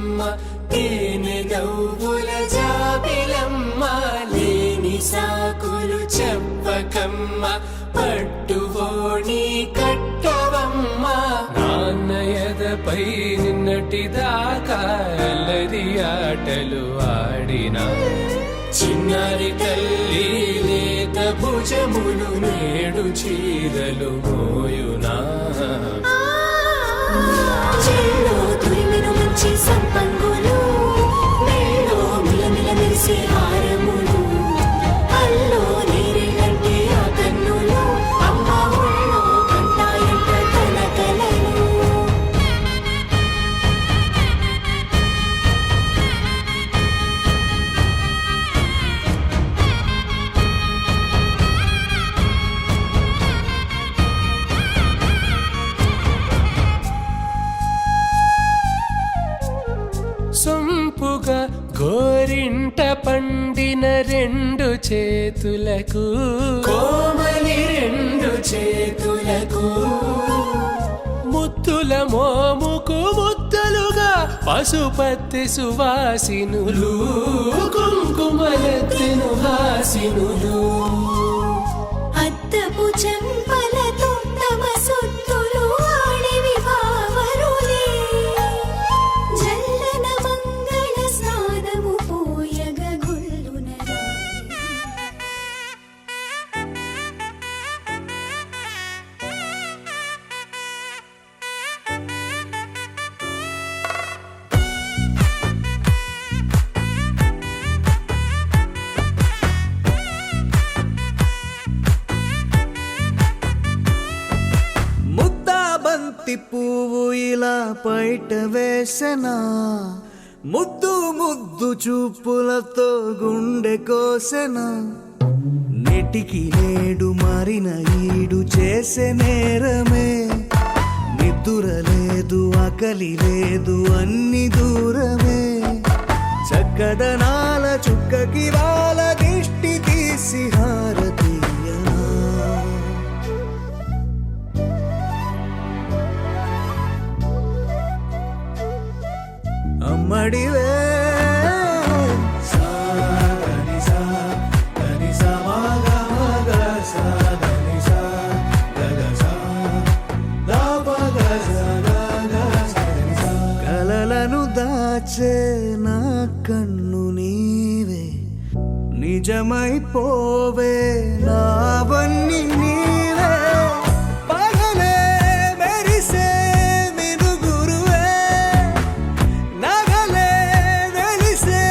బొమ్మ తేనె నవ్వుల జాబిలమ్మ లేని సాకులు చెప్పకమ్మ పట్టువోణి కట్టవమ్మ నాన్నయదపై నిన్నటిదాకా అల్లరి ఆటలు ఆడినా చిన్నారి తల్లి లేత భుజములు నేడు చీరలు మోయునా చెల్లో తురిమిను మంచి సంపంగులు మేలో మిలమిల మెరిసే హారములు అల్లో నీరేలంటే ఆ కన్నులు అమ్మ ఒళ్ళో కంటాయంట తన కలలు సొంపుగా గోరింట పండిన రెండు చేతులకు కోమలి రెండు చేతులకు ముత్తుల మోముకు ముద్దలుగా పశుపతి సువాసినులు కుంకుమలెత్తిను హాసినులు అద్దపు చెంపలతో తమ సొత్తులు ఆడివి బావరులే జల్లన మంగళ స్నానము పోయగ గుల్లున ముద్దాబంతి పువ్వు ఇలా బయట వేసెనా ముద్దు ముద్దు చూపులతో గుండె కోసెనా నెటికి నేడు మారిన ఈడు చేసే నేరమే నిద్దుర లేదు ఆకలి లేదు అన్ని దూరమే చక్కదనాల చుక్కకి వాళ్ళ దిష్టి తీసి హారతీయనా అమ్మడివే కలలను దాచే నా కన్ను నీవే నిజమైపోవే నావన్నీ నీవే పగలే మెరిసే మినుగురువే నగలే వెలిసే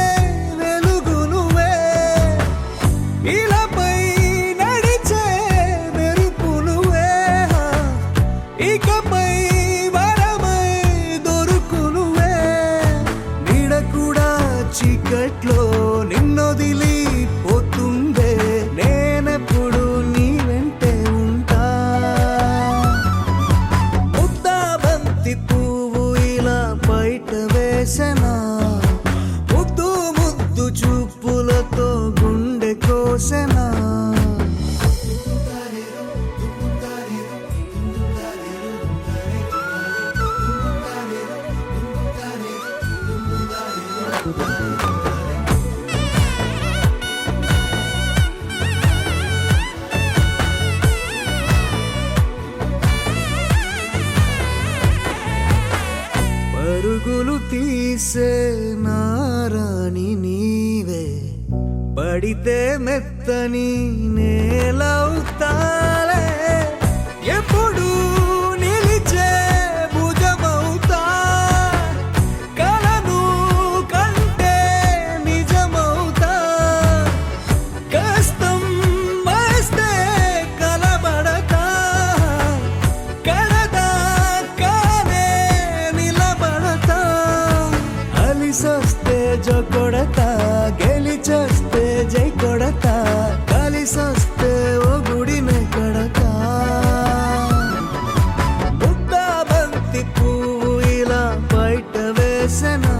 వెలుగునువే ఇలాపై నడిచే మెరుపునువే ఇకపై వరమై దొరుకునువే నీడ కూడా చీకట్లో నిన్నొదిలి పోతుందే నేనెప్పుడు నీ వెంటే ఉంటా ముద్దాబంతి పువ్వు ఇలా బయట వేసెనా ముద్దు ముద్దు చూపులతో గుండె కోసెనా పరుగులు తీసే నారాణి నీవే పడితే మెత్తని నేలవుతాలే ఎప్పుడు నిలిచే భుజమవుతా కలను కంటే నిజమవుతా కష్టం వస్తే కలబడతా కడదాకానే నిలబడతా అలిసొస్తే జో కొడతా గెలిచొస్తే జై కొడతా కలిసొస్తే ఓ గుడినే కడతా ముద్దాబంతి పువ్వు ఇలా బయట వేసెనా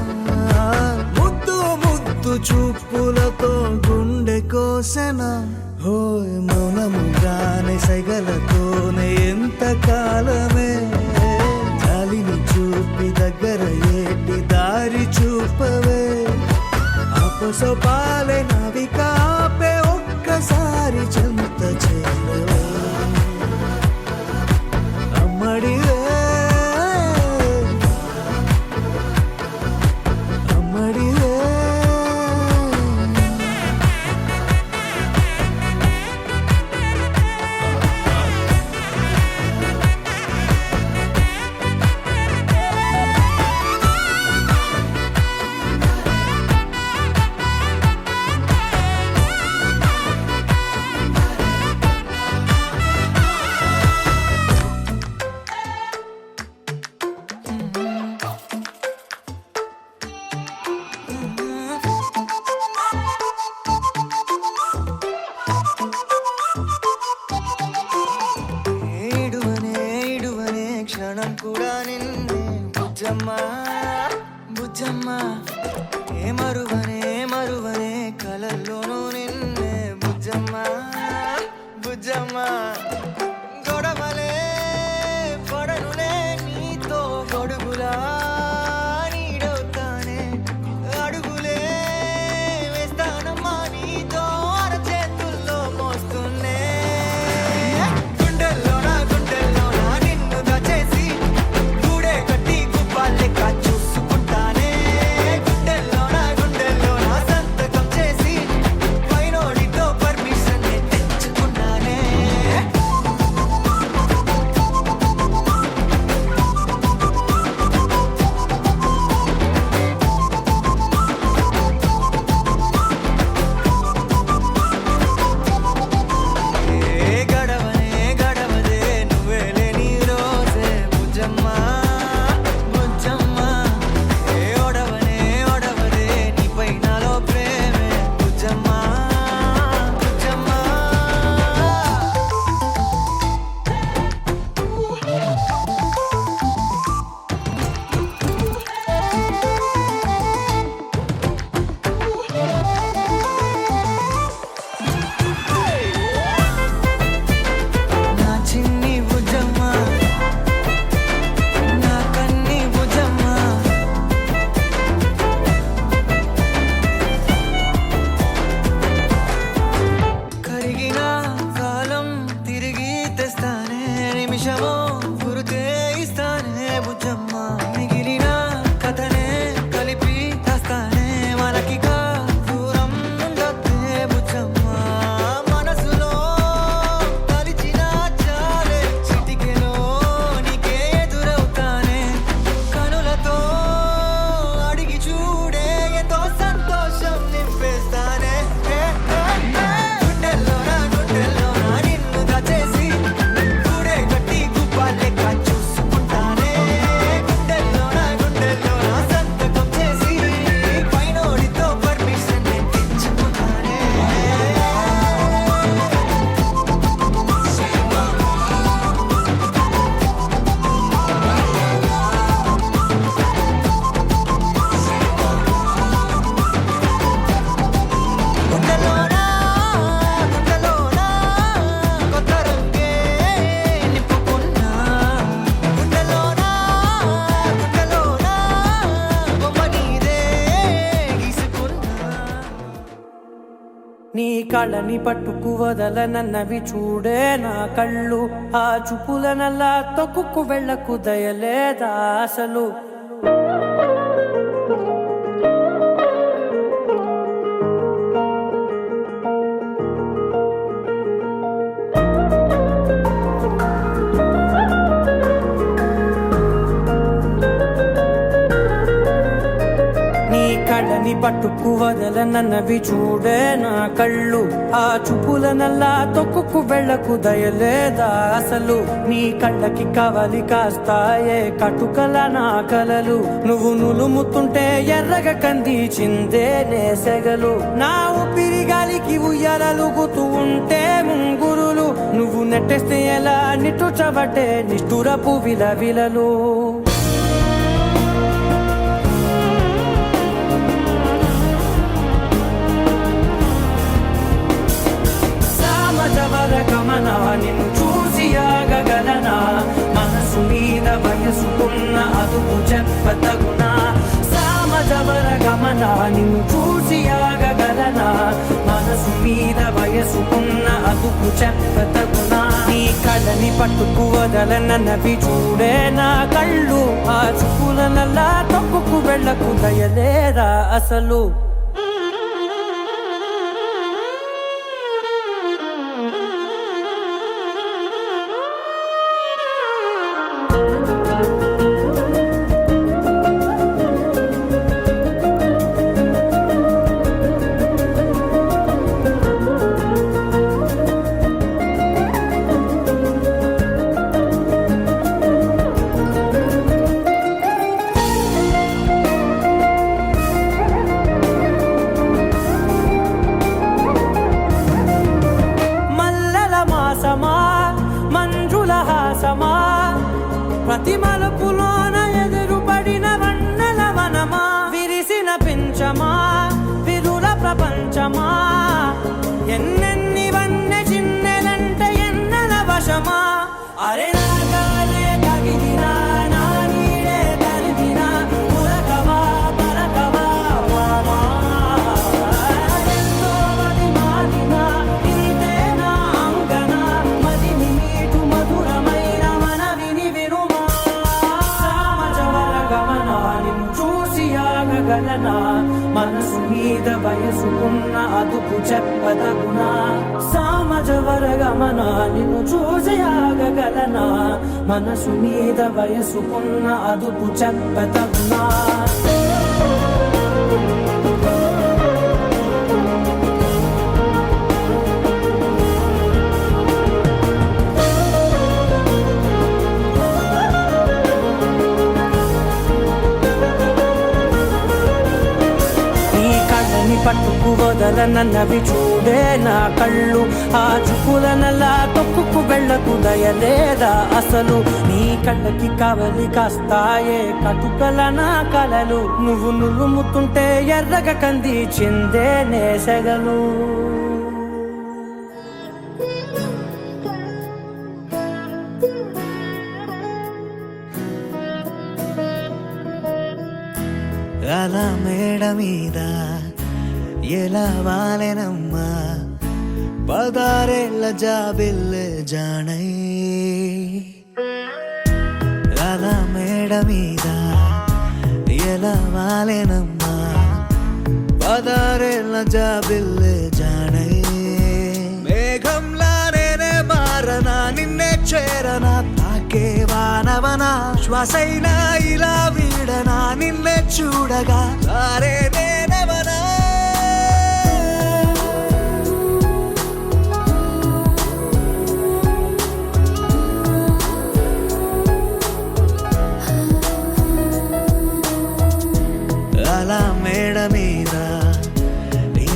ముద్దు ముద్దు చూపులతో గుండె కోసెనా హోయ్ మౌనముగానే సైగలతోనే ఎంత కాలమే జాలిని చూపి దగ్గర ఏటి దారి చూ సొపాలే నావిక ఆపే ఒక్కసారి చెంత చేరవే అమ్మడివే అమ్మడివే ఇడువనే క్షణం కూడా నిన్నే బుజ్జమ్మా బుజ్జమ్మా ఏ మరువనే కలల్లోనూ నిన్నే బుజ్జమ్మా బుజ్జమ్మా గొడవలే పడనులే నీతో గొడుగులా నీడవుతానే అడుగులే వేస్తానమ్మా నీతో అరచేతుల్లో మోస్తున్నే గుండెల్లోన నిన్ను దాచేసి గూడే కట్టి గుప్పాలెక్క చూసుకుంటానే గుండెల్లోన సంతకం చేసి పైనోడితో పర్మిషన్ తెచ్చుకున్నానే గడవదే నువ్వే లేని రోజే బుజ్జమ్మా బుజ్జమ్మా ఏ ఒడవదే నీపై నాలో ప్రేమే బుజ్జమ్మా బుజ్జమ్మా నా చిన్ని బుజ్జమ్మా నా కన్ని బుజ్జమ్మా కరిగిన కాలం తిరిగి తెస్తానే నిమిషమో గురుతే ఇస్తానే బుజ్జమ్మా మిగిలిన కథనే కలిపి తెస్తానే మనకిగా దూరం ఉండొద్దే బుజ్జమ్మా మనసులో తలిచిన చాలే చిటికెలో నీకే ఎదురవుతానే కనులతో అడిగి చూడే ఎంతో సంతోషం నింపేస్తానే గుండెల్లోన నిన్ను దాచేసి గూడే కట్టి గుప్పాలెక్క చూసుకుంటానే గుండెల్లోన సంతకం చేసి పైనోడితో పర్మిషన్ తెచ్చుకుంటానే గుండెల్లోన కొత్త రంగే నింపుకున్నా గుండెల్లోన బొమ్మ నీదే గీసుకున్నా నీ కళ్ళని పట్టుకు వదలనన్నవి చూడే నా కళ్ళు ఆ చూపులనల్లా తొక్కుకు వెళ్ళకు దయలేదా అసలు నీ కళ్ళని పట్టుకు వదలనన్నవి చూడే నా కళ్ళు ఆ చూపులనల్లా తొక్కుకు వెళ్ళకు దయలేదా అసలు నీ కళ్ళకి కవలి కాస్తాయే కటుకల నా కలలు నువ్వు నులుముతుంటే ఎర్రగా కందిచిందే నేసెగలు నా ఊపిరి గాలికి ఉయ్యాలలుగుతూ ఉంటే ముంగురులు నువ్వు నెట్టేస్తే ఎలా నిట్టుచబట్టే నిష్ఠురపు విలవిలలు గమనా నిన్ను చూసి ఆగగలనా మనసు మీద వయసుకున్న అదుపు చెప్పతగునా సామజవర గమనా నిన్ను చూసి ఆగ చేయగలనా మనసు మీద వయసుకున్న అదుపు చెప్పతగునా నీ కళ్ళని పట్టుకు వదలనవి చూడే నా కళ్ళు ఆ చూపులనల్లా తొక్కుకు వెళ్ళకు దయలేరా అసలు మంజుల హాసమా ప్రతి మలుపులోన ఎదురుపడిన వన్నెల వనమా విరిసిన పించమా విరుల ప్రపంచమా ఎన్నెన్ని వన్నె చిన్నెలంటే ఎన్నెల వశమా అరే నాగాలే కగిలినా నా నీడే తరిమినా పులకవా పలకవా వామా ఎంతో మది మారినా ఇంతే నా అంగన మదిని మీటు మధురమైన మనవిని వినుమా సామజవర గమనా నిన్ను చూసి ఆగగలనా మనసు మీద వయసుకున్న అదుపు చెప్పదగునా సామజవర గమనా నిన్ను చూసి ఆగగలనా మనసు మీద వయసుకున్న అదుపు చెప్పదగునా పట్టుకు వదలనవి చూడే నా కళ్ళు ఆ చూపులనలా తొక్కుకు వెళ్ళకు దయలేదా అసలు నీ కళ్ళకి కవలి కాస్తాయే కటుకల నా కలలు నువ్వు నులుముతుంటే ఎర్రగ కంది చిందే నేసగలు అలా మేడ మీద ఎలా వాలెనమ్మా పదారేళ్ళ జాబిల్లె జానై అలా మేడ మీద ఎలా వాలెనమ్మా పదారేళ్ళ జాబిల్లె జానై మేఘంలా నేనే మారనా నిన్నే చేరనా తాకే వానవనా శ్వాసైనా ఇలా వీడనా నిన్నే చూడగా సారే నేనవనా అలా మేడ మీద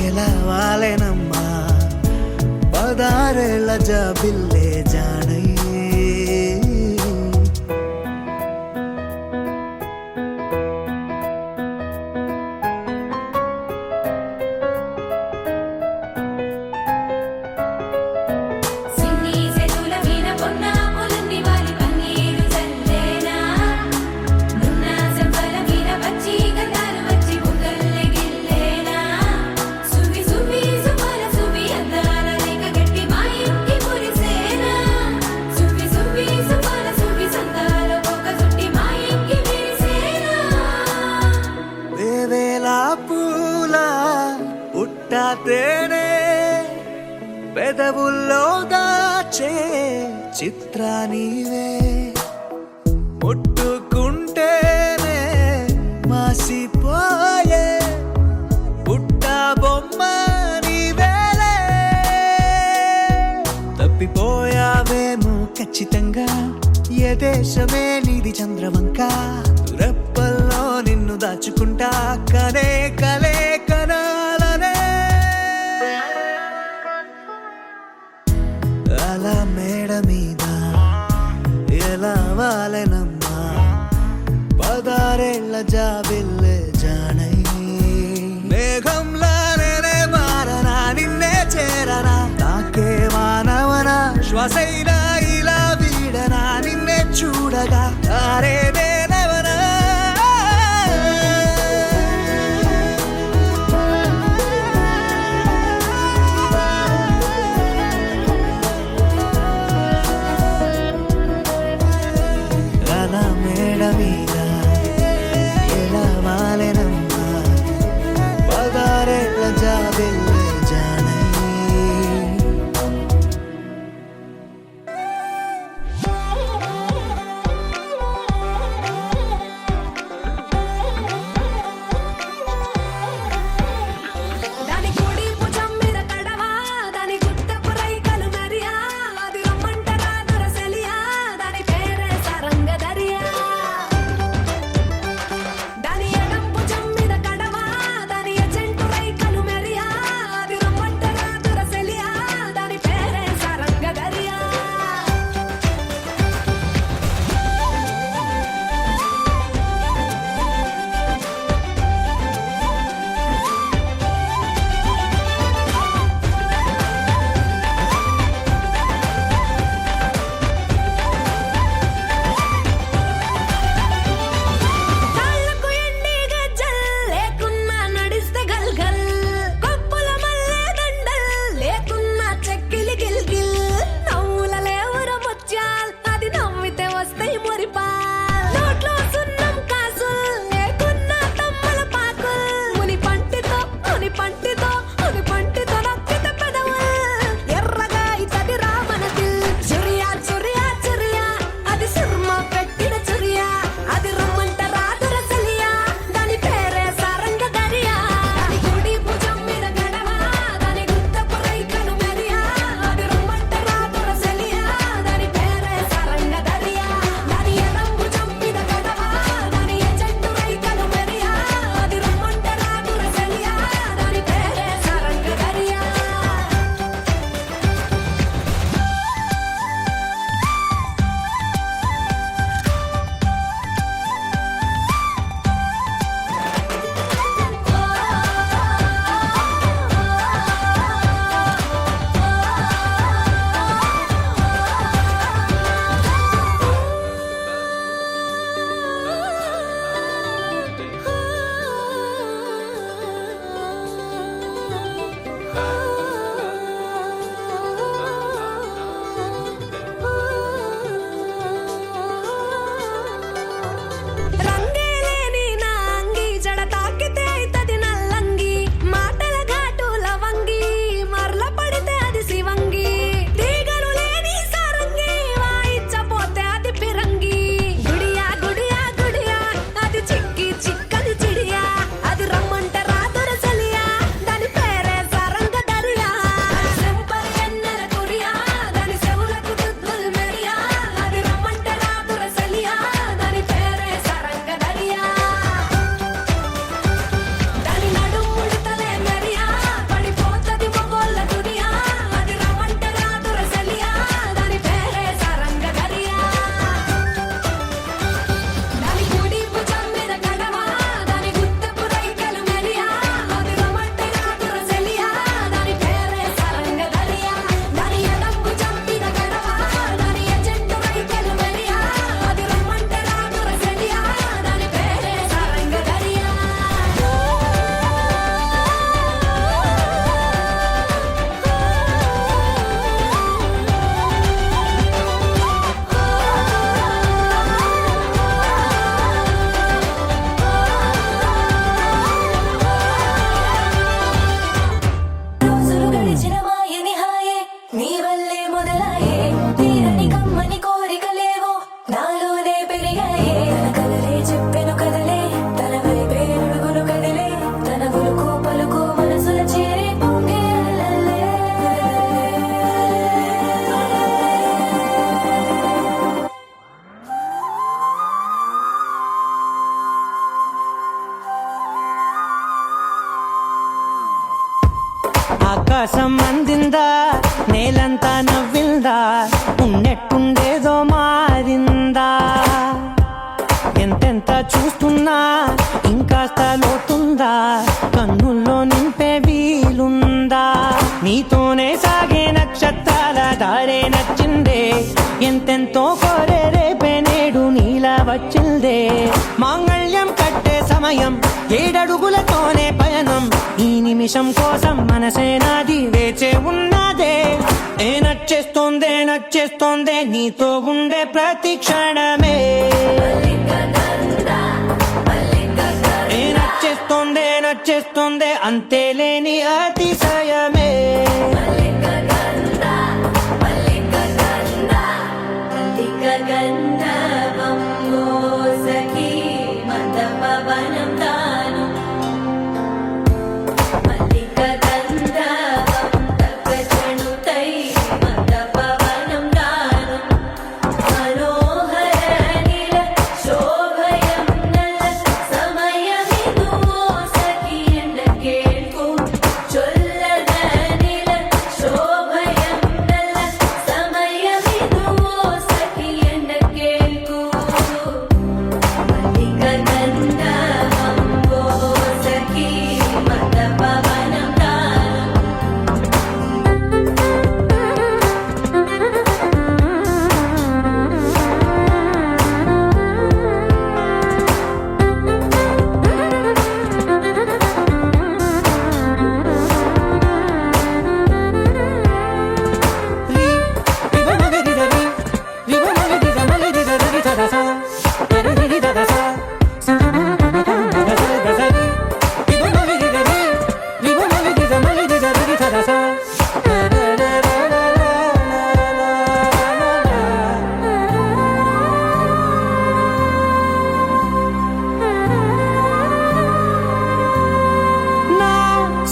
ఎలా వాలెనమ్మా పదారేళ్ళ జాబిల్లే జానై తేనే పెదవుల్లో దాచే చిత్ర నీవే ముట్టుకుంటేనే మాసిపోయే పుట్ట బొమ్మ నీవేలే తప్పిపోయావేమో ఖచ్చితంగా ఏ దేశమే నీది చంద్రవంక రెప్పల్లో నిన్ను దాచుకుంటా కనే కలే కనాలనే అలా మేడ మీద ఎలా వాలెనమ్మా పదారేళ్ళ జాబిల్లె జానై మేఘంలా నేనే మారనా నిన్నే చేరనా తాకే మానవనా శ్వాసైనా ఇలా వీడనా నిన్నే చూడగా అరే నేనవనా వెళ్ళే జానై దాని కుడి భుజం మీద కడవా దాని గుత్తపు రైకలు మరియా అది రమ్మంటరా దొరసెలియా దాని పేరే సరంగదరియా దాని ఎడం భుజం మీద కడవా దాని ఎజెంటు రైకలు మరియా అది రమ్మంటరా దొరసెలియా దాని పేరే సరంగదరియా కాళ్ళకు ఎండి గజ్జల్ లేకున్నా నడిస్తే గల్గల్ కొప్పుల మల్లె దండల్ లేకున్నా చెక్కిలి గిల్గిల్ నవ్వుల లేవుర ముత్యాల్ అది నవ్వితే వస్తాయి మురిపాల్ నోట్లో సున్నం కాసుల్ లేకున్నా తమ్మల పాకుల్ ముని పంటితో నొక్కితే పెదవుల్ ఎర్రగా ఇతది రామనదిల్ చురియా చురియా చురియా అది సుర్మ పెట్టిన చురియా అది రమ్మంట రాదురసలియా దాని పేరే సరంగదరియా దాని కుడి భుజం మీద గడవా దాని గుత్తపు రైకలు మరియా అది రమ్మంట రాదురసలియా దాని పేరే సరంగదరియా దాని ఎడం భుజం మీద గడవా దాని ఎజెంటు రైకలు మరియా అది రమ్మంట రాదురసలియా దాని పేరే సరంగదరియా రంగేలేని నా అంగి జడ తాకితే అయితది నల్లంగి మాటల ఘాటు లవంగి మరల పడితే అది శివంగి తీగలు లేని సారంగి వాయిచ్చపోతే అది పిరంగి గుడియా గుడియా గుడియా అది చిక్కి చిక్కని చిడియా అది రమ్మంట రాదురసలియా దాని పేరే సరంగదరియా సెంపర్ ఎన్నెల కురియా దాని చెవులకు దుద్దుల్ మెరియా అది రమ్మంట రాదురసలియా దాని పేరే సరంగదరియా దాని నడుము ముడతలే మెరియా పడిపోతది మొగోళ్ళ దునియా అది రమ్మంట రాదురసలియా దాని పేరే సరంగదరియా దాని కుడి భుజం మీద కడవా దాని గుత్తపు రైకలు మెరియా అది రమ్మంట రాదురసలియా దాని పేరే సరంగదరియా దాని ఎడం భుజం మీద కడవా దాని ఎజెంటు రైకలు మెరియా అది రమ్మంట రాదురసలియా దాని పేరే సరంగదరియా రోజులు గడిచిన మాయని హాయే నీ వల్లే మొదలాయే తీరని కమ్మని కోరికలేవో నాలోనే పెరిగాయే తన కలలే చెప్పెను కదలే తన వైపే అడుగులు కదిలే తన ఉలుకు పలుకు మనసుల చేరి పొంగే అలలే. ఆకాశం అందిందా నేలంతా నవ్విందా ఉన్నట్టుండేదో మారిందా ఎంతెంత చూస్తున్నా ఇంకాస్త లోతుందా కన్నుల్లో నింపే వీలుందా నీతోనే సాగే నక్షత్రాల దారే నచ్చిందే ఎంతెంతో కోరే రేపే నేడు నీలా వచ్చిందే మాంగళ్యం కట్టే సమయం ఏడడుగులతోనే పయనం ఈ నిమిషం కోసం మనసే నాది వేచే ఉన్నదే నచ్చేస్తోందే నీతో ఉండే ప్రతి క్షణమే నచ్చేస్తోందే నచ్చేస్తుంది అంతేలేని అతిశయమే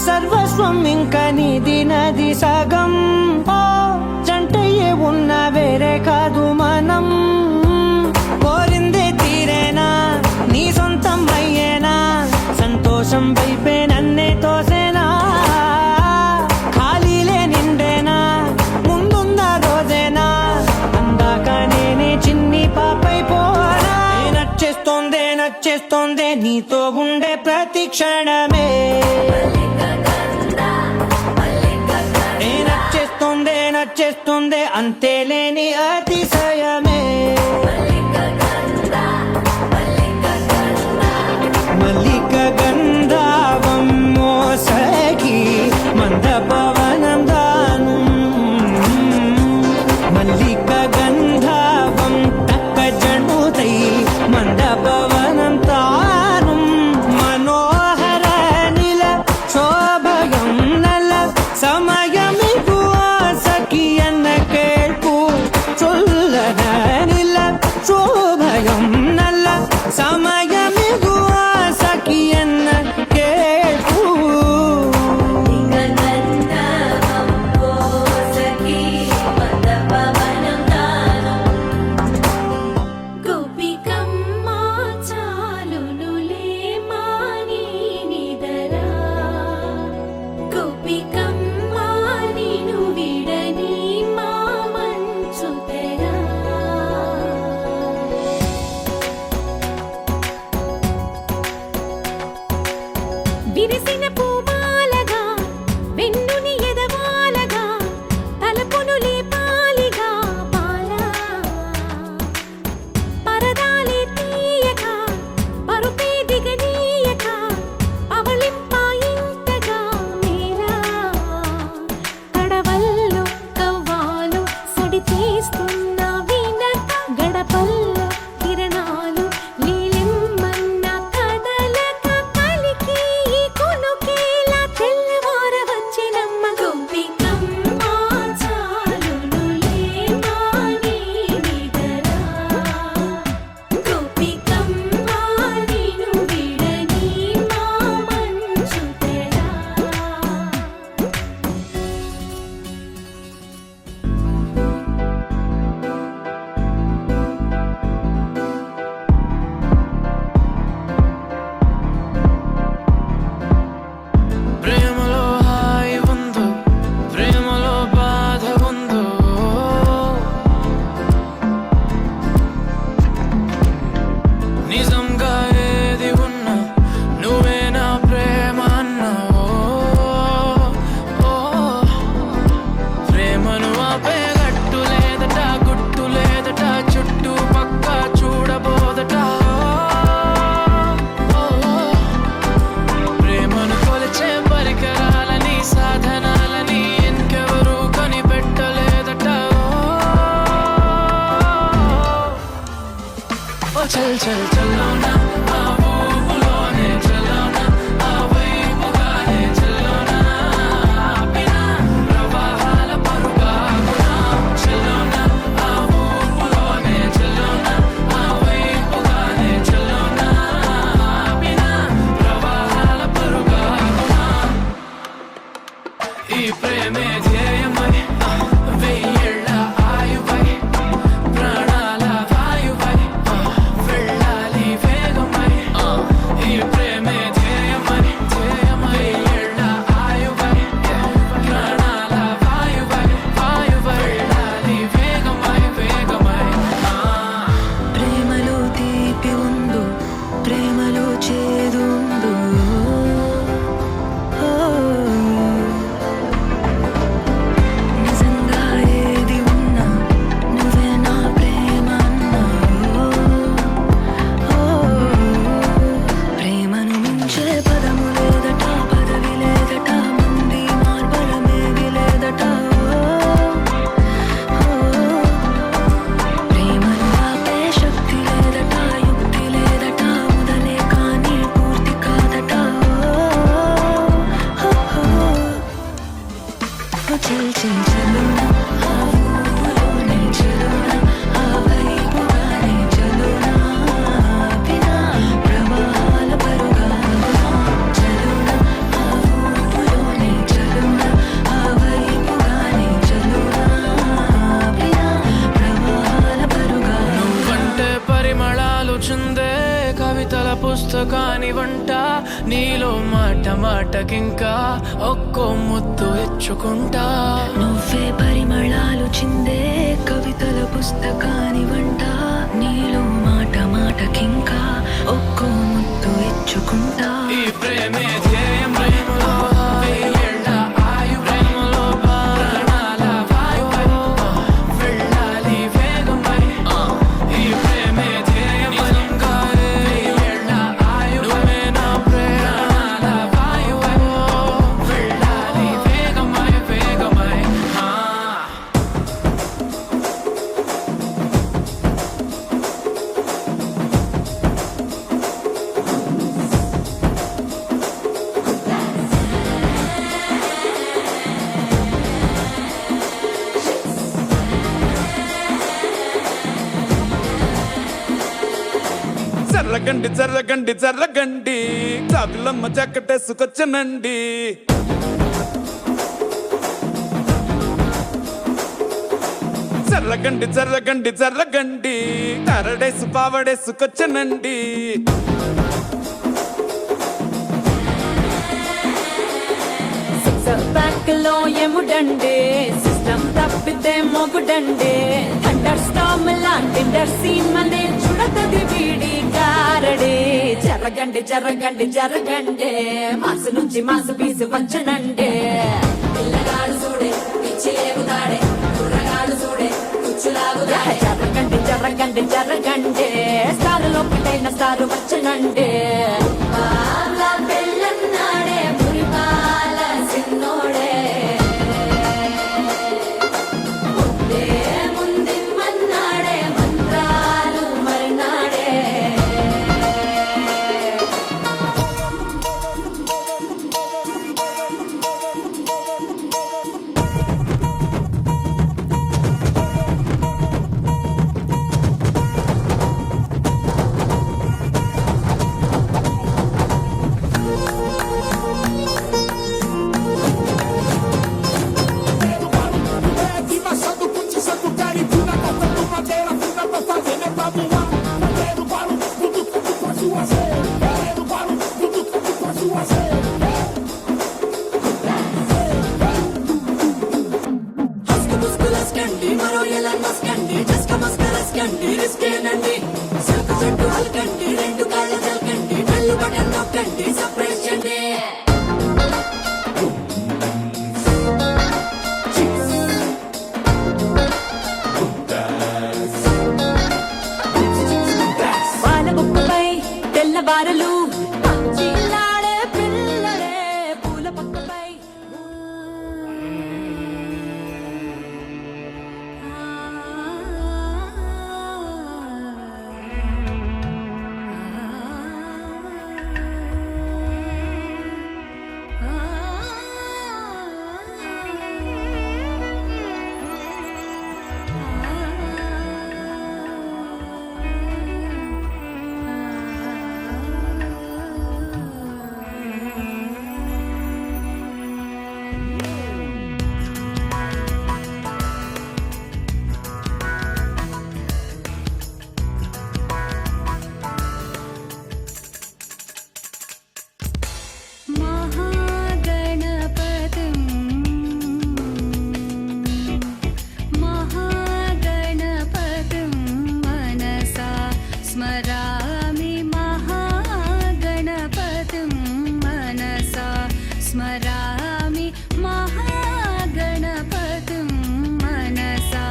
సర్వస్వం ఇంకా నీది నది సగం ఓ జంటయ్యే ఉన్న వేరే కాదు మనం కోరిందే తీరేనా నీ సొంతం అయ్యేనా సంతోషం వైపే నన్నే తోసేనా ఖాళీలే నిండేనా ముందున్న రోజేనా అందాక నేనే చిన్ని పాపై పోనా నచ్చేస్తోందే నీతో ఉండే ప్రతి క్షణమే నచ్చేస్తుంది అంతేలేని అతిశయమే మల్లిక గంధావం మోసగి మంద పవనం దాను మల్లిక గంధావం తక్క జణుతై మంద పవనం తాను మనోహర నిల శోభయం నల సమయమిగు என்ன கேட்பு சொல்லன நில சோபயம் நல்ல சமயமிகு ஆசகி என்ன கேட்பு విరిసిన పూమాలగా వెన్నుని ఎదవాలగా తలపును లేపాలిగా బాలా పరదాలే తీయక పరుపే దిగనీయక అవలింపాయింతగా మేలా కడవల్లో కవ్వాలు సడి తీస్తున్న వీణత గడపల్లో కిరణాలు నీలిమ్మన్న కదలక కలికి కొనుకేలా తెల్లవార వచ్చినమ్మ గోపికమ్మ చాలునులే మాని నిదరా గోపికమ్మ నిను విడని మా మంచు తెరా ప్రేమలో హాయి ఉందో ప్రేమలో బాధ ఉందో నిజంగా ఏది ఉన్నా నువ్వే నా ప్రేమ అన్నావో ప్రేమను ఆపే గట్టు లేదట గుట్టు లేదట చుట్టూ పక్క చూడబోదట ప్రేమను కొలిచే పరికరాలని సాధనాలని ఇంకెవరూ కనిపెట్టలేదట ఓ చల్ చల్ చల్లోనా ఆ ఊపులోనే చల్లోనా ఆ వై నువ్వంటే పరిమళాలు చిందే కవితల పుస్తకాని వంట నీలో మాట మాటకింకా ఒక్కో ముద్దు ఇచ్చుకుంటా నువ్వే పరిమళాలు చిందే కవితల పుస్తకాని వంట నీలో మాట మాటకింకా ఒక్కో ముద్దు ఇచ్చుకుంటా ఈ ప్రేమే ధ్యేయం ప్రేమలో వెయ్యేళ్ళ ఆయు ప్రేమలో ప్రాణాల వాయువై వెళ్ళాలి వేగమై ఈ ప్రేమే ధ్యేయం వెయ్యేళ్ళ ఆయు నువ్వే నా ప్రాణాల వాయువై వెళ్ళాలి వేగమై వేగమై జర్రగండి జర్రగండి జర్రగండి జాబిలమ్మ జాకెట్టేసుకొచ్చనండి జర్రగండి జర్రగండి జర్రగండి కరడేసు పావడేసుకొచ్చనండి బ్యాక్ లో ఎముడండే సిస్టమ్ తప్పితే మొగుడండే థండర్ స్టామ్ లాంటి సీమనే చుడతది వీడి గారడే జరగండి జరగండి జరగండే మాసు నుంచి మాసు పీసు వచ్చనండే పిల్లగాడు చూడే పిచ్చి లేగుతాడే కుర్రగాడు చూడే కుచ్చులాగుతాడే జరగండి జరగండి జరగండే స్టారులో ఒకటైన స్టారు వచ్చనండే పెళ్ళన్నాడే మురిపాల సిన్నోడే ముందిమ్మన్నాడే మంత్రాలు మరినాడే మరో ఎలా మస్కండి జస్క మస్కరస్కండి రిస్కేనండి సరుకు చెట్టు అల్కండి రెండు కాళ్ళ చల్కండి కళ్ళు బటన్ నొక్కండి సర్ప్రైజ్ చండి పాల బొక్కపై తెల్లవారలు చిల్లాడే పిల్లడే పూల పక్కపై स्मरामि महागणपतिं मनसा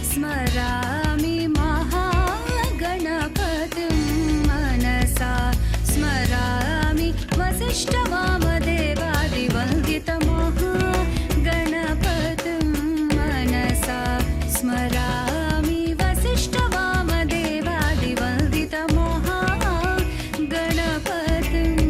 स्मरामि महागणपतिं मनसा स्मरामि वसिष्ठवामदेवादिवन्दितमहागणपतिं मनसा स्मरामि वसिष्ठवामदेवादिवन्दितमहागणपतिम्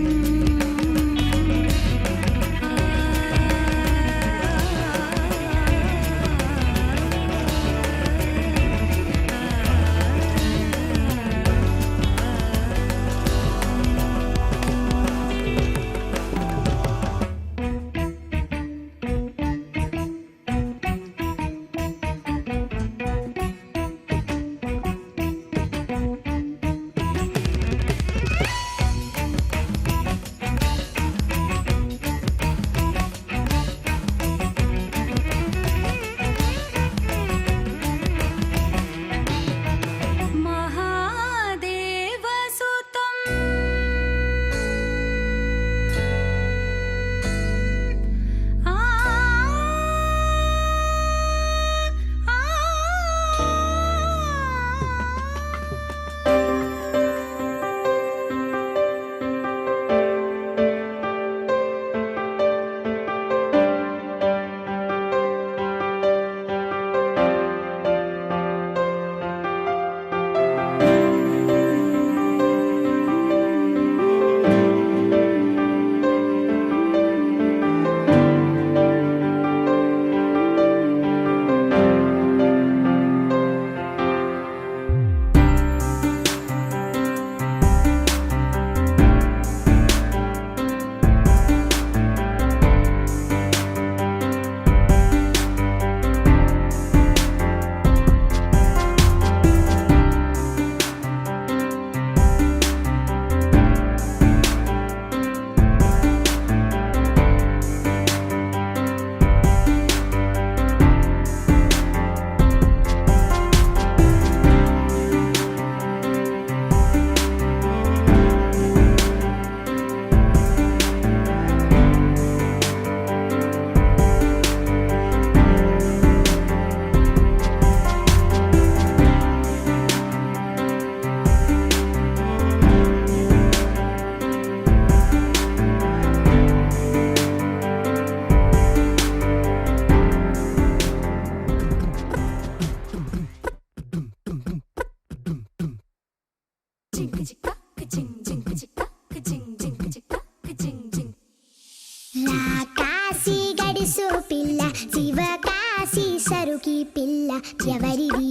రాకాసి గడిసు పిల్ల శివకాశి సరుకి పిల్ల ఎవరిది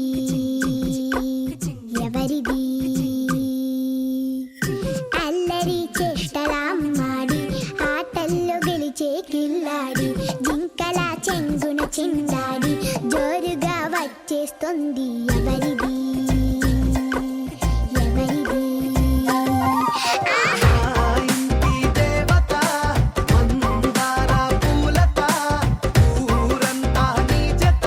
ఎవరిది అల్లరి చేష్టలామ్మాడి ఆటల్లో గెలిచే కిల్లాడి జింకల చెంగున చిందాడి జోరుగా వచ్చేస్తుంది ఎవరిది ఎవరిది ఇంటి దేవత మందార పూలత ఊరంతా నీ జత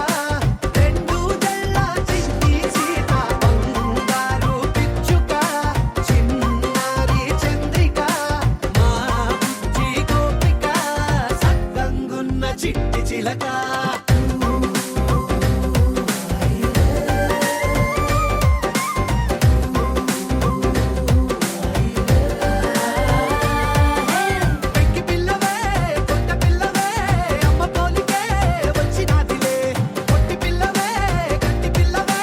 రెండు జల్ల చిట్టి సీత బంగారు పిచ్చుక చిన్నారి చంద్రిక మా బుజ్జి గోపిక సక్కంగున్న చిట్టి చిలక పెంకి పిల్లవే కొత్త పిల్లవే అమ్మ పోలికే వచ్చినాదిలే కొట్టి పిల్లవే గట్టి పిల్లవే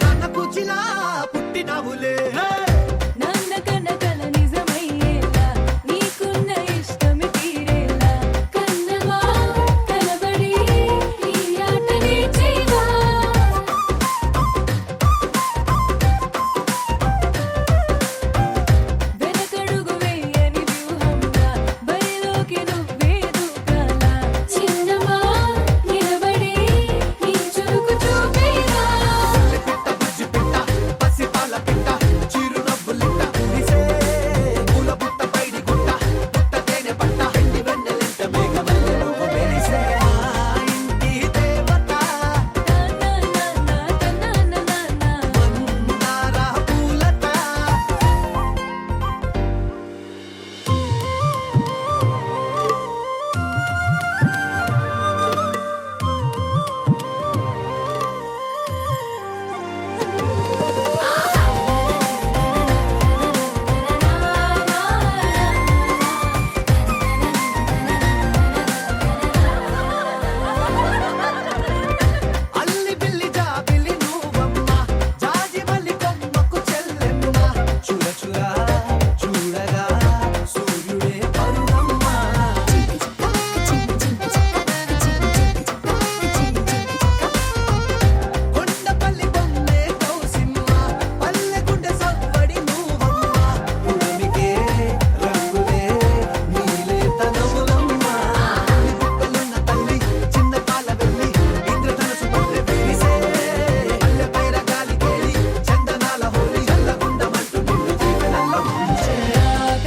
నాన్న కూచిలా పుట్టినావులే నాన్న కనకల నిజమయ్యేలా నీకున్న ఇష్టమి తీరేలా కన్నవా కనబడి ఈ ఆటనే చేయవా వెనకడుగు వేయని వ్యూహంగా బరిలోకి నువ్వే దూకాలా చిన్నమా నిలబడి నీ చురుకు చూపేవా పిట్ట బుజ్జి పిట్ట పసి పాల పిట్ట చిరునవ్వులిట్ట కురిసే పూల బుట్ట పైడి గుట్ట పుట్ట తేనె పట్ట ఎండి వెన్నెలింట మేఘమల్లె నువ్వు మెరిసే మా ఇంటి దేవత మందార పూలత అల్లి బిల్లి జాబిలి నువ్వమ్మ జాజి మల్లి కొమ్మకు చెల్లెమ్మ చూడ చూడ చూడగా సూర్యుడే పరువమ్మ కొండపల్లి బొమ్మే కౌసిమ్మ పల్లె గుండె సవ్వడి నువ్వమ్మ ఉడమికే రంగులే నీలే తనములమ్మ గుప్పలున్న తల్లి చిన్న పాల వెళ్ళి ఇంద్రధనుసు పల్లె వేసే పల్లె పైర గాలి తేలి చందనాల హోలీ చల్లగుండమంటూ నిన్ను దీవెనల్ల ముంచే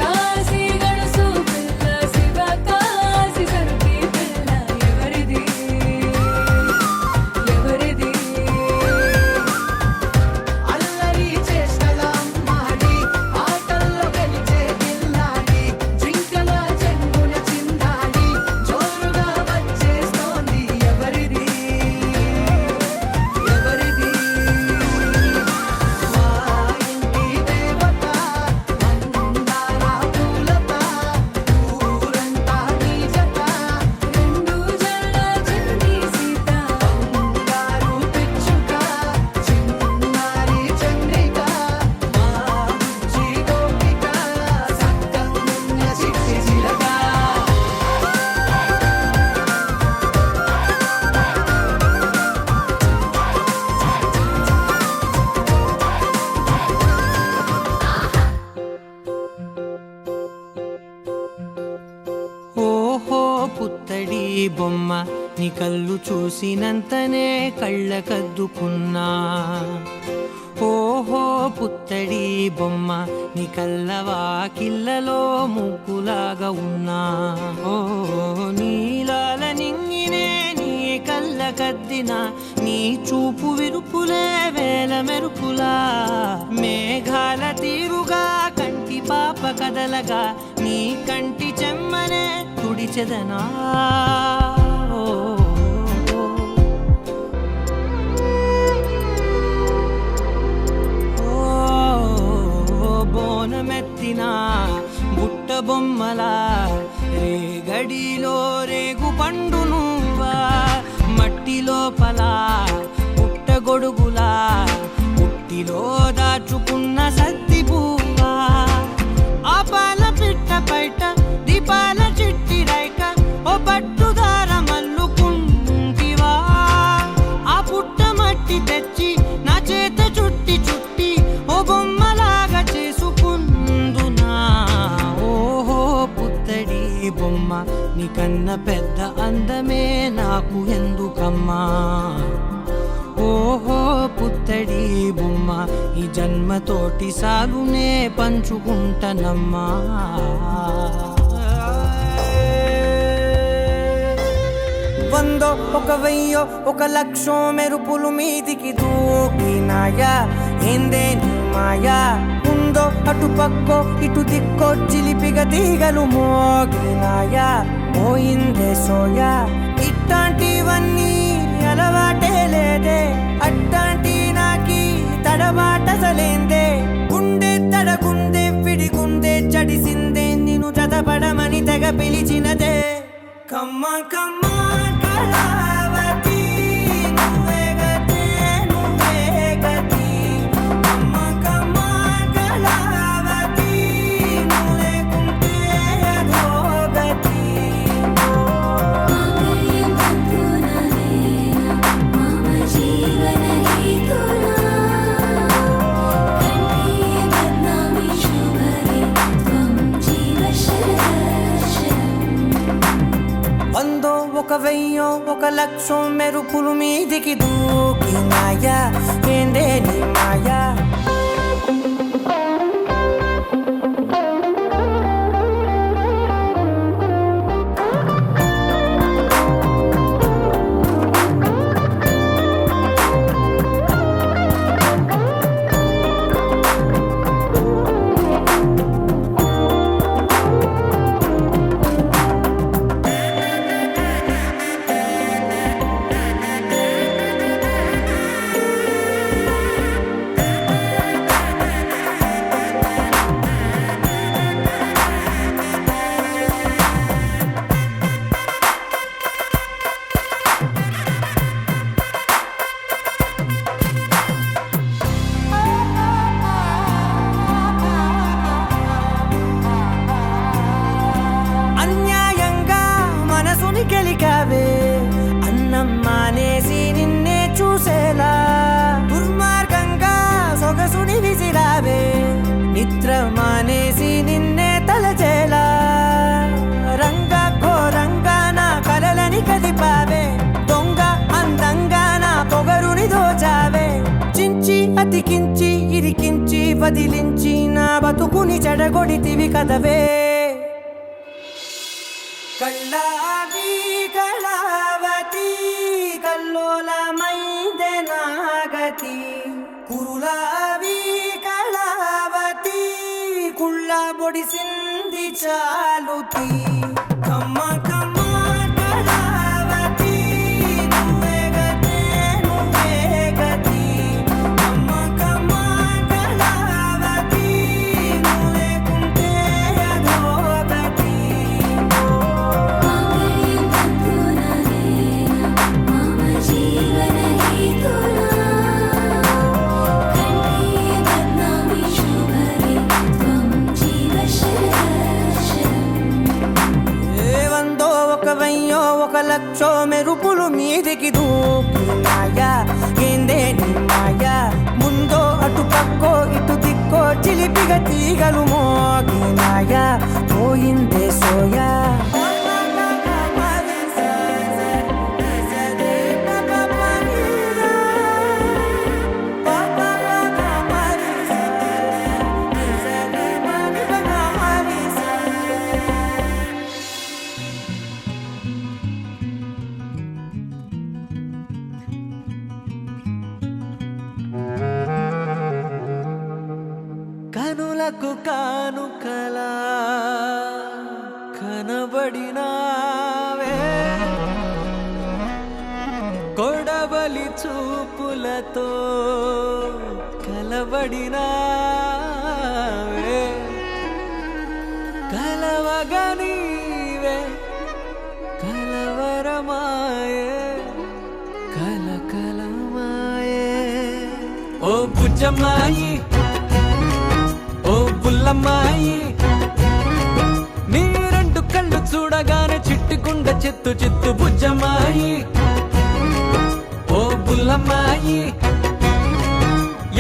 కాశీ గడుసు పిల్ల శివకాశి సరుకి పిల్ల ఎవరిది ఎవరిది అల్లరి చేష్టల అమ్మాడి ఆటల్లో గెలిచే గిల్లాడి జింకల చెంగున చిందాడి జోరుగా వచ్చేస్తోంది ఎవరిది ఎవరిది మా ఇంటి దేవత మందార పూలత ఊరంతా నీ జత రెండు జల్ల చిన్ని సీత బంగారు పిచ్చుక చిన్నారి చంద్రిక మా బుజ్జి గోపిక సక్కంగున్న చిట్టి చిలక ఓహో పుత్తడి బొమ్మ నీ కళ్ళు చూసినంతనే కళ్ళకద్దుకున్నా ఓహో పుత్తడి బొమ్మ నీ కళ్ళవాకిళ్ళలో ముగ్గులాగా ఉన్నా ఓ నీలాల నింగినే నీ కళ్ళకద్దిన నీ చూపు విరుపులే వేల మెరుపులా మేఘాల తీరుగా కంటి పాప కదలగా నీ కంటి చెమ్మనే తుడిచెదనా ఓ, ఓ, బోనమెత్తిన బుట్ట బొమ్మలా రేగడిలో రేగు పండు నువ్వా మట్టి లోపల పుట్టగొడుగులా పుట్టిలో దాచుకున్న సత్తి పువ్వా ఆ పాల పిట్ట బయట దీపాల చిట్టి రైక పట్టుదారమల్లుకుంటివా ఆ పుట్ట మట్టి తెచ్చి నా చేత చుట్టి చుట్టి ఓ బొమ్మలాగా చేసుకుందునా ఓహో పుత్తడి బొమ్మ నీకన్న పెద్ద అందమే నాకు ఎందుకమ్మా ఓహో పుత్తడి బొమ్మ ఈ జన్మతోటి సాలునే పంచుకుంటనమ్మా వందో ఒక వెయ్యో ఒక లక్షో మెరుపులు మీదికి దూకినాయా ఏందే నీ మాయా ఉందో అటు పక్కో ఇటు దిక్కో చిలిపిగా తీగలు మోగినాయా పోయిందే సోయా ఇట్లాంటివన్నీ అలవాటే లేదే అట్లాంటి నాకి తడబాటసలేందే గుండె తడగుందే విడిగుందే చడిసిందే నిన్ను చదపడమని తెగ పిలిచినదే కమ్మ కమ్మ కళావతి నువ్వే గతే నువ్వే గతి కమ్మ కమ్మ కళావతి నువ్వు లేకుంటే అధోగతి వందో ఒక వెయ్యో ఒక లక్షో మెరుపులు మీదికి దూకినాయా ఏందే నీ మాయా అన్యాయంగా మనసుని గెలికావే అన్నం మానేసి నిన్నే చూసేలా దుర్మార్గంగా సొగసుని విసిరావే నిద్ర మానేసి నిన్నే తలచేలా రంగా ఘోరంగా నా కలలని కదిపావే దొంగ అందంగా నా పొగరుని దోచావే చించి అతికించి ఇరికించి వదిలించి నా బతుకుని చెడగొడితివి కదవే కళ్ళావి కళావతి కల్లోలమైందే నాగతి కురులావి కళావతి కుళ్ళ బొడిసింది చాలుతి కమ్మ కమ్మ కళావతి నువ్వే గతే నువ్వే గతి కమ్మ కమ్మ కళావతి నువ్వు లేకుంటే అధోగతి వందో ఒక వెయ్యో ఒక లక్షో మెరుపులు మీదికి దూకినాయా ఏందే నీ మాయా ముందో అటు పక్కో ఇటు దిక్కో చిలిపిగా తీగలు మోగినాయా పోయిందే సోయా కనులకు కానుకలా కనబడినావే కొడబలి చూపులతో కలబడినావే కలవగనీవే కలవరమాయే కలకలమాయే ఓ బుజ్జమ్మాయి ఓ బుల్లమ్మాయి నీ రెండు కళ్ళు చూడగానే చిట్టుకుండ చిత్తు చిత్తు బుజ్జమ్మాయి ఓ బుల్లమ్మాయి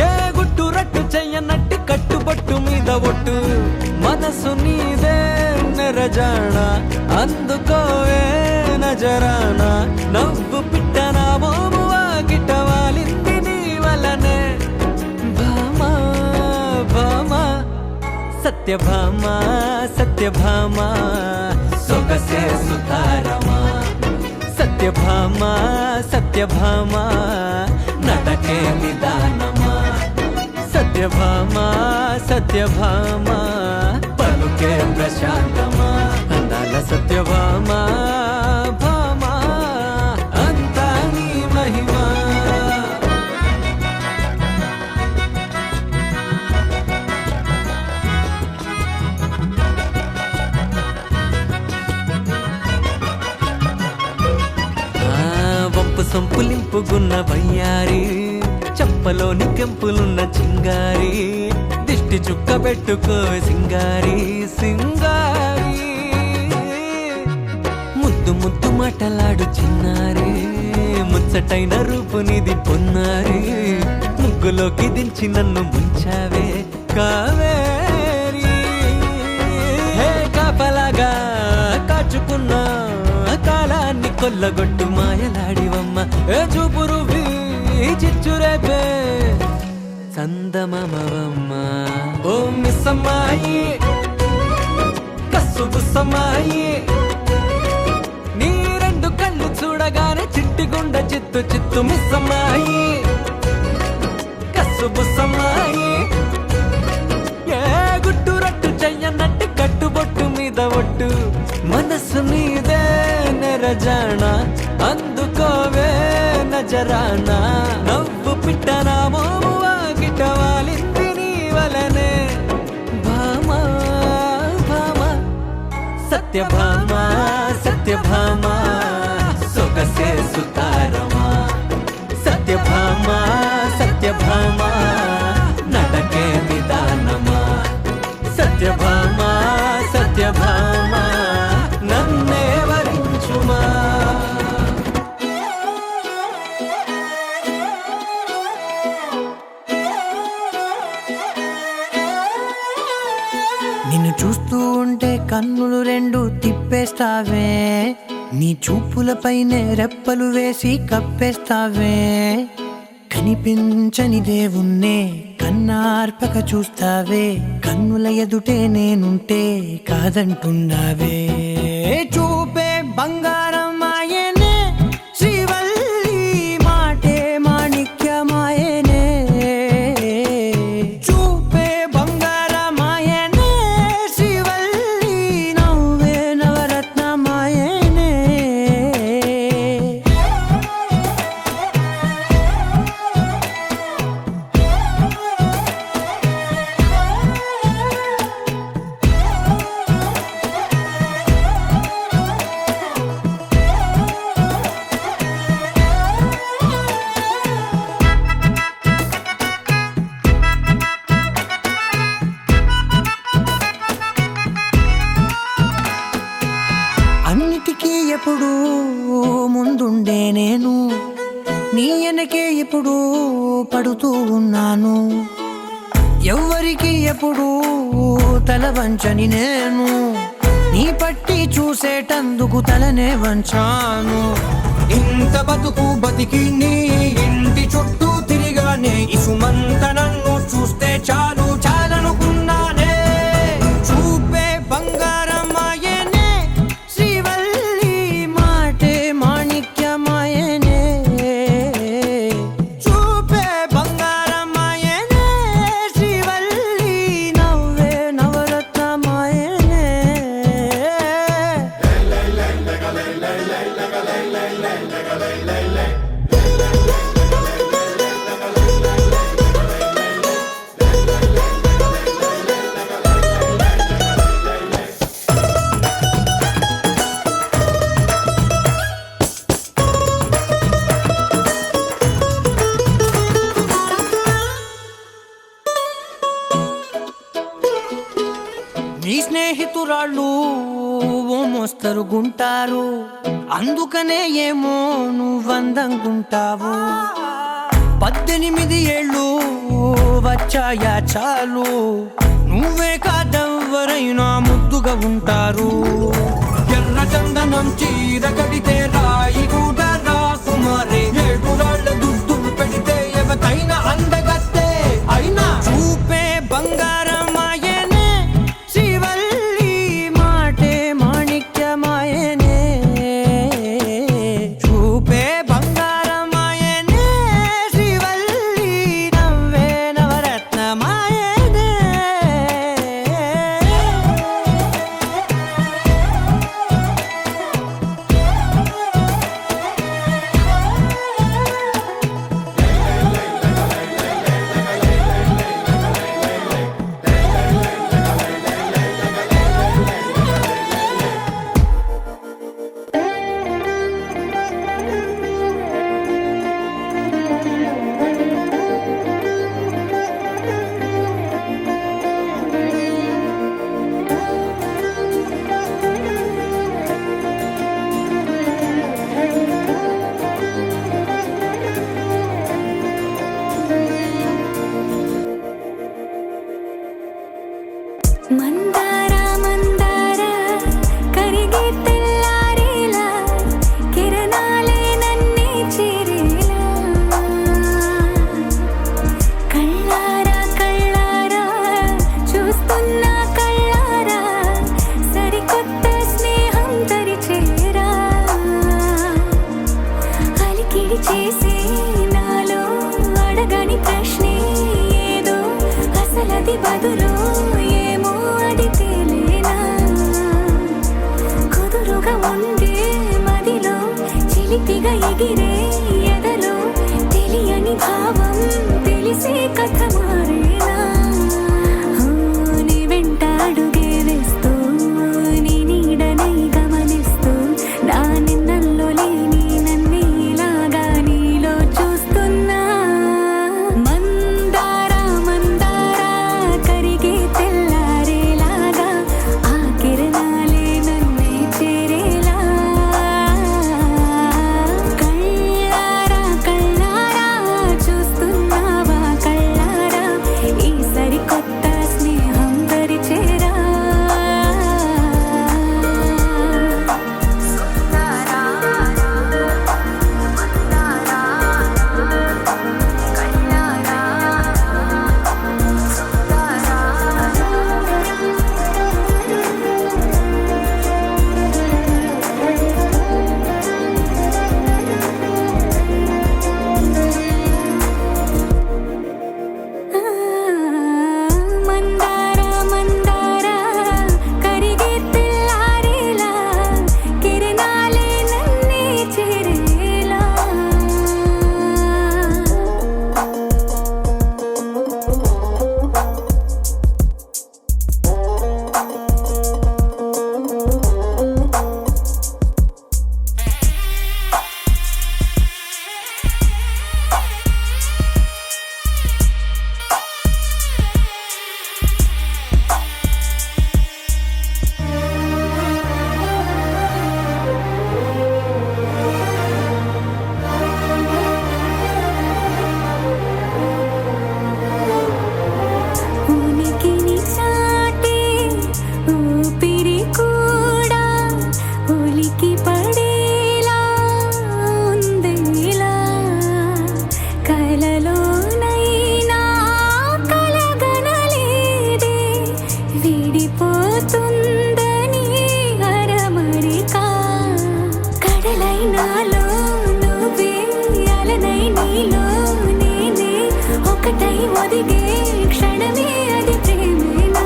ఏ గుట్టు రట్టు చెయ్యనట్టి కట్టుబట్టు మీద ఒట్టు మనసు నీదే నెరజాణ అందుకోవే నజరానా నవ్వు పిట్టన మోము వాకిట వాలింది నీ వలనే భామా భామా సత్యభామా సత్యభామా సొగసే సుతారమా సత్యభామా సత్యభామా నడకే నిదానమా సత్యభామా సత్యభామా పలుకే ప్రశాంతమా అందాల సత్యభామా భామా అంతా నీ మహిమా వంపు సొంపులింపుగున్న వయ్యారి చప్పలోని కెంపులున్న చింగారి దిష్టి చుక్క పెట్టుకో సింగారి సింగారి ముద్దు ముద్దు మాటలాడు చిన్నారి ముచ్చటైన రూపునిది పొన్నారి ముగ్గులోకి దించి నన్ను ముంచావే కావేరి హే కాపలాగా కాచుకున్నా కాలాన్ని కొల్లగొట్టు మాయలాడివమ్మ ఏ చూపురు చిచ్చురేపే చందమమవమ్మ ఓ మిస్సమ్మాయి కస్సు బుస్సమ్మాయి నీ రెండు కళ్ళు చూడగానే చిట్టి గుండ చిత్తు చిత్తు మిస్సమ్మాయి కస్సు బుస్సమ్మాయి ఏ గుట్టు రట్టు చెయ్యనట్టి కట్టుబొట్టు మీద ఒట్టు మనసు నీదే నెరజాణ అందుకోవే నజరానా నవ్వు పిట్టన మోము వాకిట వాలింది నీ వలనే భామా భామా సత్యభామా సత్యభామా సొగసే సుతారమా సత్యభామా సత్యభామా నడకే నిదానమా సత్యభామా సత్యభామా నన్నే వరించుమా నిన్ను చూస్తూ ఉంటే కన్నులు రెండు తిప్పేస్తావే నీ చూపులపైనే రెప్పలు వేసి కప్పేస్తావే కనిపించని దేవుణ్ణే కన్నార్పక చూస్తావే కన్నుల ఎదుటే నేనుంటే కాదంటున్నావే చూపే బంగారం మాయనే శ్రీవల్లి మాటే మాణిక్యమాయనే చూపే బంగారమాయనే శ్రీవల్లి నవ్వే నవరత్నమాయనే అన్నిటికీ ఎప్పుడు ముందుండే నేను నీ వెనకే ఎప్పుడు పడుతూ ఉన్నాను ఎవ్వరికి ఎప్పుడు తల వంచని నేను నీ పట్టి చూసేటందుకు తలనే వంచాను ఇంత బతుకు బతికి నీ ఇంటి చుట్టూ తిరిగానే ఇసుమంత నన్ను చూస్తే చాలు చాలనుకున్నానే చూపే బంగారమాయనే శ్రీవల్లి మాటే మాణిక్యమాయనే చూపే బంగారమాయనే శ్రీవల్లి నవ్వే నవరత్నమాయనే నీ స్నేహితురాళ్ళు ఓ మోస్తరుగుంటారు, అందుకనే ఏమో నువ్వందంగుంటావు. 18 ఏళ్ళు వచ్చాయా చాలు, నువ్వే కాదెవ్వరైనా ముద్దుగా ఉంటారు. ఎర్ర చందనం చీర కడితే రాయి కూడా రాకుమారే, 7 రాళ్ళ దుద్దులు పెడితే ఎవతైనా అందగత్తే. అయినా చూపే బంగారమాయనే, శ్రీవల్లి మాటే మాణిక్యమాయనే. చూపే బంగారమాయనే, శ్రీవల్లి నవ్వే నవరత్నమాయనే. మందార మందార కరిగే తెల్లారేలా, కిరణాలే నన్నే చేరేలా. కళ్ళారా కళ్ళారా చూస్తున్నా కళ్ళారా, సరికొత్త స్నేహం తరిచేరా. అలికిడి చేసే నాలో అడగని ప్రశ్నే ఏదో, అసలది బదులు ఏమో అది తేలేనా. కుదురుగా ఉండే మదిలో చిలిపిగా ఎగిరే ఎదలో, తెలియని భావం తెలిసే కథ మారేనా. నీ వెంట అడుగే వేస్తూ, నీ నీడనై గమనిస్తూ, నా నిన్నల్లో లేని నన్నే ఇలాగా నీలో చూస్తున్నా. మందార మందార కరిగే తెల్లారేలాగా, ఆ కిరణాలే నన్నే చేరేలా. కళ్ళారా కళ్ళారా చూస్తున్నావా కళ్ళారా, ఈ సరికొత్త స్నేహం పరిచేరా. మందార మందార కరిగే తెల్లారేలా, కిరణాలే నన్నే చేరేలా. ఉనికిని చాటే ఊపిరి కూడా ఉలికి పడేలా ఉందేలా. కలలోనైనా కలగనలేదే, విడిపోతుందని అరమరిక. కడలైనాలో నువ్వే, అలనై నీలో నేనే, ఒకటై ఒదిగే క్షణమే అది ప్రేమేనా.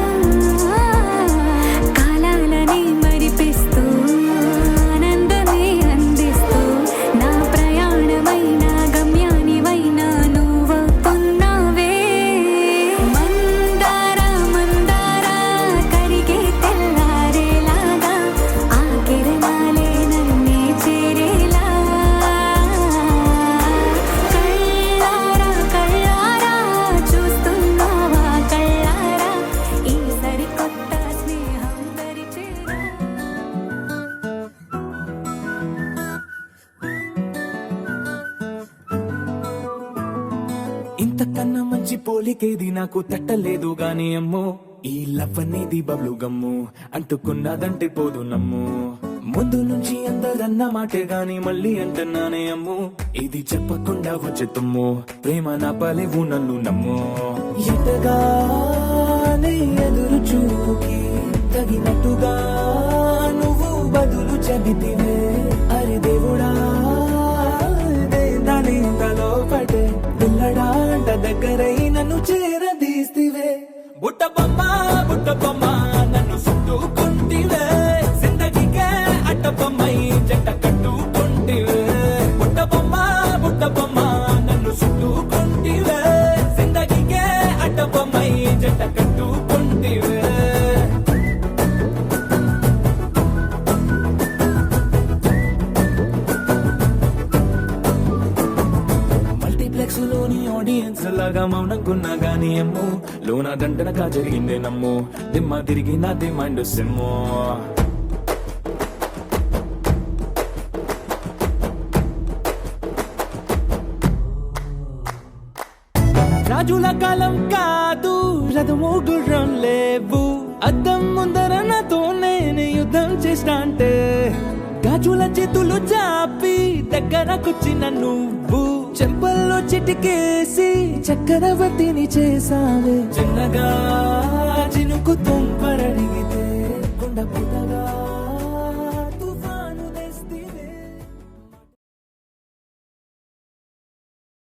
కాలాలని మరిపిస్తూ, ఆనందమే అందిస్తూ, నా ప్రయాణమైన గమ్యానివైనా నువ్వవుతున్నావే. మందార మందార కరిగే తెల్లారేలాగా, ఆ కిరణాలే నన్నే చేరేలా. కళ్ళారా కళ్ళారా చూస్తూ అంతకన్నా మంచి పోలికేది నాకు తట్టలేదు గాని అమ్మో ఈ లవ్ అనేది బబ్లు గమ్ము అంటుకున్నదంటే పోదు నమ్ము ముందు నుంచి అందరన్న మాటే గాని మళ్ళీ అంటున్నానే అమ్ము ఇది చెప్పకుండా వచ్చే తుమ్ము ప్రేమ నా పలేవు నన్ను నమ్ము ఎటగానే ఎదురు చూపుకి తగినట్టుగా నువ్వు బదులు చెబితివే అరే దేవుడా దానిలో పడే పిల్లడాంట దగ్గరై నన్ను చేరదీస్తివే బుట్ట బొమ్మ నన్ను చుట్టుకుంటివే జిందగీకే అట్ట బొమ్మై జంట కట్టుకుంటివే బుట్ట బొమ్మ నన్ను చుట్టుకుంటివే జిందగీకే అట్ట బొమ్మై జంట కట్టుకుంటివే మల్టీప్లెక్స్ లోని ఆడియన్స్ లాగా మౌనంకున్నా గానీ అమ్ము లోన దండనగా జరిగిందే నమ్ము దిమ్మ తిరిగి నా దిమ్మండు సిమ్ము రాజుల కాలం కాదు రథము గుర్రం లేవు అద్దం ముందర నాతో నేను యుద్ధం చేస్తా అంటే గాజుల చేతులు చాపి దగ్గరకొచ్చిన నువ్వు చెంపల్లో చిటికేసి చక్రవర్తిని చేసావే చిన్నగా చినుకుతుంది